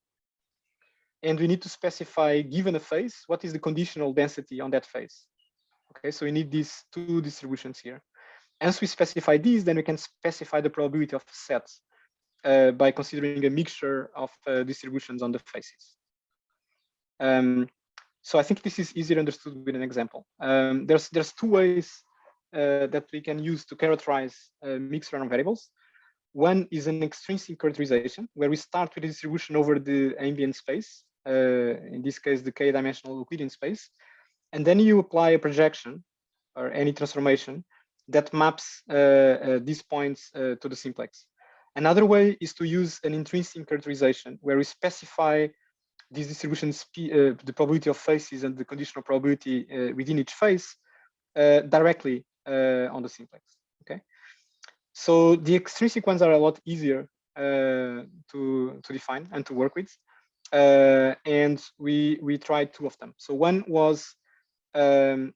and we need to specify, given a phase, what is the conditional density on that phase. Okay, so we need these 2 distributions here. Once we specify these, then we can specify the probability of sets by considering a mixture of distributions on the phases. So I think this is easier understood with an example. There's 2 ways that we can use to characterize mixed random variables. One is an extrinsic characterization, where we start with a distribution over the ambient space, in this case, the k-dimensional Euclidean space, and then you apply a projection or any transformation that maps these points to the simplex. Another way is to use an intrinsic characterization, where we specify these distributions, the probability of phases and the conditional probability within each phase directly on the simplex. Okay, so the extrinsic ones are a lot easier to define and to work with, and we tried 2 of them. So one was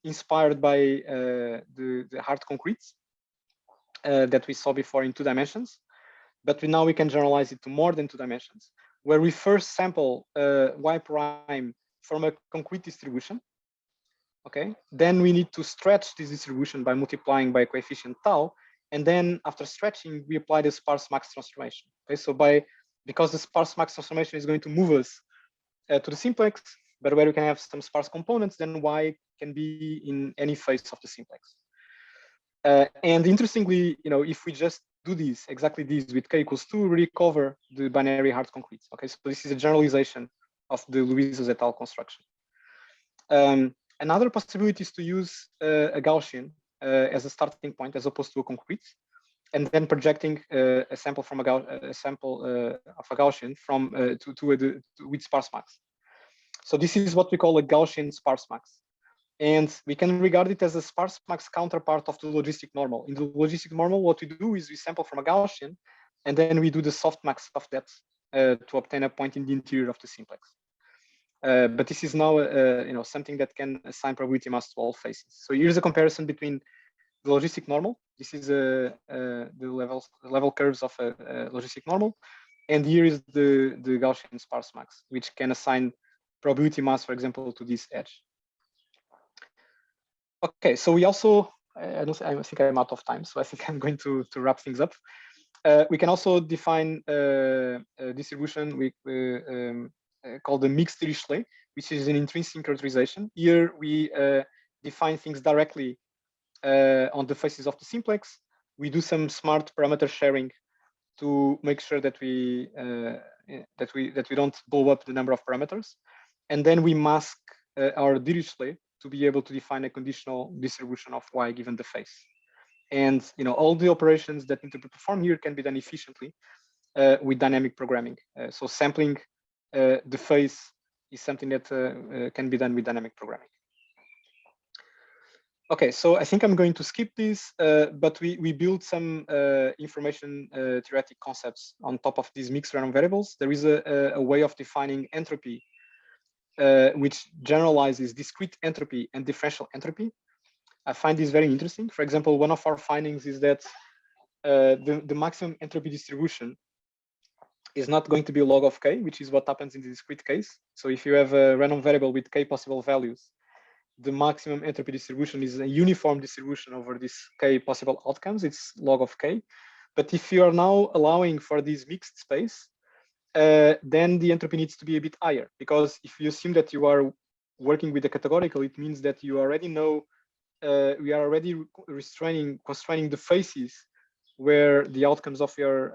inspired by the hard concretes that we saw before in 2 dimensions, but now we can generalize it to more than 2 dimensions, where we first sample y prime from a concrete distribution, okay, then we need to stretch this distribution by multiplying by coefficient tau. And then after stretching, we apply the sparse max transformation. Okay, so because the sparse max transformation is going to move us to the simplex, but where we can have some sparse components, then y can be in any phase of the simplex. And interestingly, if we just do this, exactly this with k equals 2, we recover the binary hard concretes. Okay, so this is a generalization of the Luizos et al. Construction. Another possibility is to use a Gaussian as a starting point as opposed to a concrete, and then projecting a sample from of a Gaussian from with sparse max. So this is what we call a Gaussian sparse max, and we can regard it as a sparse max counterpart of the logistic normal. In the logistic normal, what we do is we sample from a Gaussian, and then we do the softmax of that to obtain a point in the interior of the simplex. But this is now something that can assign probability mass to all phases. So here's a comparison between the logistic normal. This is the level curves of a logistic normal, and here is the Gaussian sparse max, which can assign probability mass, for example, to this edge. Okay, so we also I think I'm out of time, so I think I'm going to wrap things up. We can also define a distribution called the mixed Dirichlet, which is an intrinsic characterization. Here we define things directly on the faces of the simplex. We do some smart parameter sharing to make sure that we don't blow up the number of parameters, and then we mask our Dirichlet to be able to define a conditional distribution of y given the face. And all the operations that interpret perform here can be done efficiently with dynamic programming. So sampling the phase is something that can be done with dynamic programming. Okay, so I think I'm going to skip this, but we built some information theoretic concepts on top of these mixed random variables. There is a way of defining entropy, which generalizes discrete entropy and differential entropy. I find this very interesting. For example, one of our findings is that the maximum entropy distribution is not going to be log of k, which is what happens in the discrete case. So if you have a random variable with k possible values, the maximum entropy distribution is a uniform distribution over these k possible outcomes. It's log of k. But if you are now allowing for this mixed space, then the entropy needs to be a bit higher, because if you assume that you are working with a categorical, it means that you already know we are already constraining the phases where the outcomes of your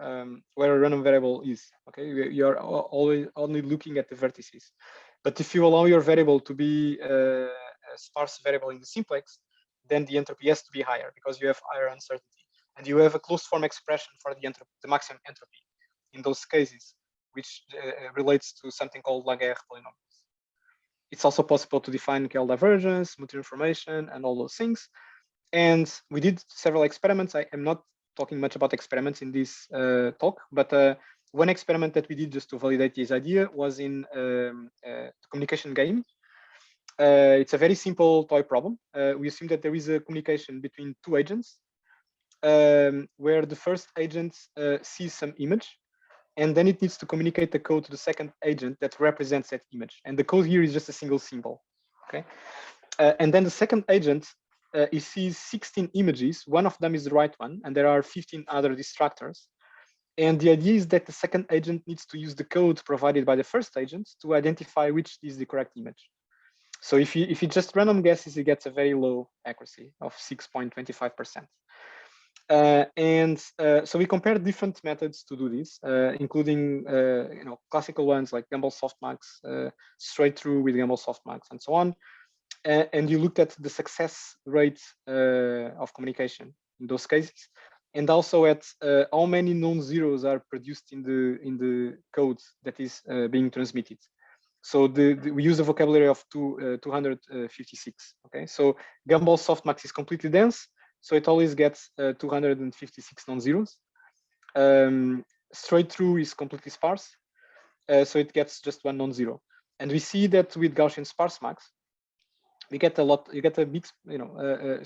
where a random variable is. Okay, you are always only looking at the vertices. But if you allow your variable to be a sparse variable in the simplex, then the entropy has to be higher because you have higher uncertainty, and you have a closed form expression for the maximum entropy in those cases, which relates to something called Laguerre polynomials. It's also possible to define KL divergence, mutual information, and all those things. And we did several experiments. I am not talking much about experiments in this talk, but one experiment that we did just to validate this idea was in the communication game. It's a very simple toy problem. We assume that there is a communication between two agents, where the first agent sees some image, and then it needs to communicate the code to the second agent that represents that image. And the code here is just a single symbol. Okay, and then the second agent he sees 16 images. One of them is the right one, and there are 15 other distractors. And the idea is that the second agent needs to use the code provided by the first agent to identify which is the correct image. So if he just random guesses, he gets a very low accuracy of 6.25%. So we compared different methods to do this, including classical ones like Gumbel softmax, straight through with Gumbel softmax, and so on. And you looked at the success rate of communication in those cases, and also at how many non-zeros are produced in the code that is being transmitted. So we use a vocabulary of 256. Okay, so Gumbel softmax is completely dense, so it always gets 256 non-zeros. Straight through is completely sparse, so it gets just one non-zero. And we see that with Gaussian sparse max, we get a lot. You get a mix.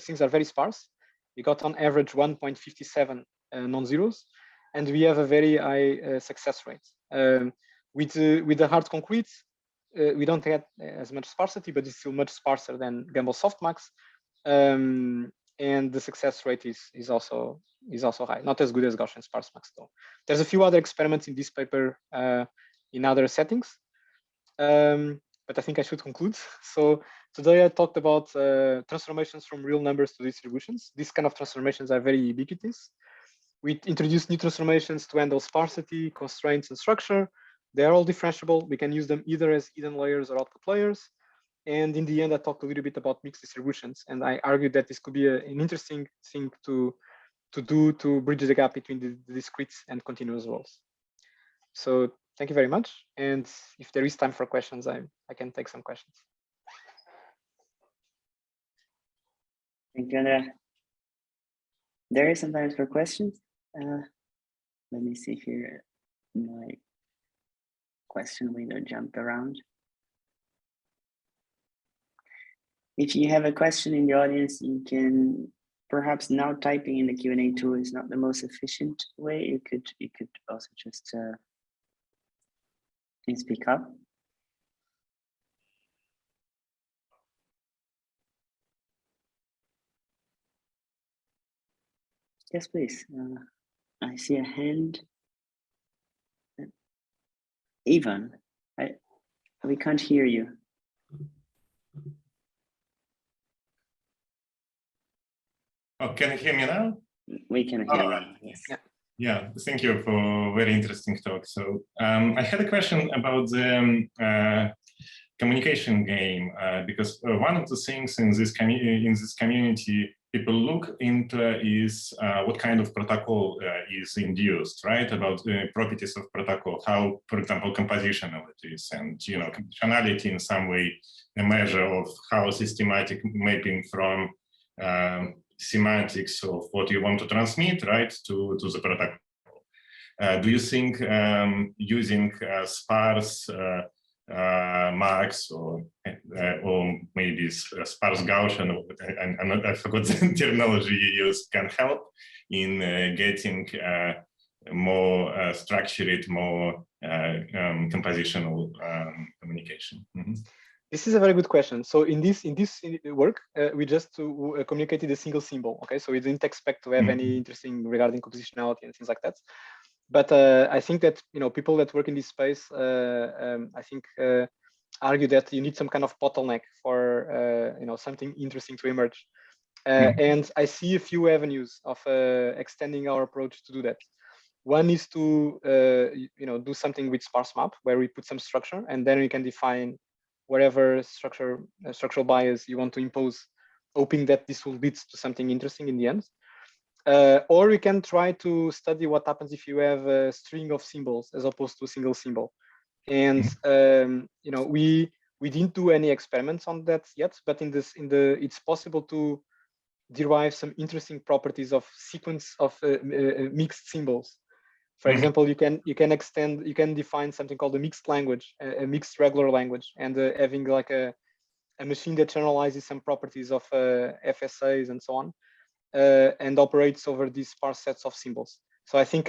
Things are very sparse. We got on average 1.57 non-zeros, and we have a very high success rate. With the hard concrete, we don't get as much sparsity, but it's still much sparser than Gamble softmax. And the success rate is also high, not as good as Gaussian sparse-max though. There's a few other experiments in this paper in other settings, but I think I should conclude. So today I talked about transformations from real numbers to distributions. These kind of transformations are very ubiquitous. We introduced new transformations to handle sparsity, constraints, and structure. They are all differentiable. We can use them either as hidden layers or output layers. And in the end, I talked a little bit about mixed distributions, and I argued that this could be an interesting thing to do to bridge the gap between the discrete and continuous worlds. So thank you very much. And if there is time for questions, I can take some questions. Thank you, Andrea. There is some time for questions. Let me see here. My question window jumped around. If you have a question in the audience, you can perhaps now typing in the Q&A tool is not the most efficient way. You could also just speak up. Yes, please. I see a hand. Ivan, we can't hear you. Oh, can you hear me now? We can hear you. Yes. Yeah, thank you for very interesting talk. So I had a question about the communication game, because one of the things in this community people look into is what kind of protocol is induced, right? About the properties of protocol, how, for example, compositionality is, and conditionality in some way, a measure of how systematic mapping from semantics of what you want to transmit, right, to the protocol. Do you think using sparse max or maybe sparse Gaussian, I forgot the terminology you used, can help in getting more structured, more compositional communication? Mm-hmm. This is a very good question. So in this work, we just communicated a single symbol. Okay, so we didn't expect to have any interesting regarding compositionality and things like that. But I think that people that work in this space, I think argue that you need some kind of bottleneck for something interesting to emerge. And I see a few avenues of extending our approach to do that. One is to do something with sparse map, where we put some structure, and then we can define whatever structural bias you want to impose, hoping that this will lead to something interesting in the end. Or we can try to study what happens if you have a string of symbols as opposed to a single symbol. And we didn't do any experiments on that yet, but it's possible to derive some interesting properties of sequence of mixed symbols. For example, you can define something called a mixed language, a mixed regular language, and having like a machine that generalizes some properties of FSAs and so on, and operates over these sparse sets of symbols. So I think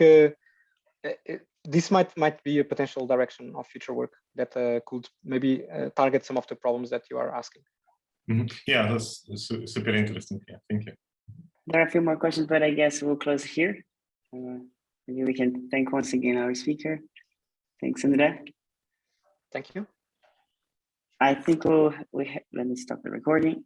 this might be a potential direction of future work that could maybe target some of the problems that you are asking. Mm-hmm. Yeah, that's super interesting. Yeah, thank you. There are a few more questions, but I guess we'll close here. Maybe we can thank once again our speaker. Thanks, Andrea. Thank you. I think let me stop the recording.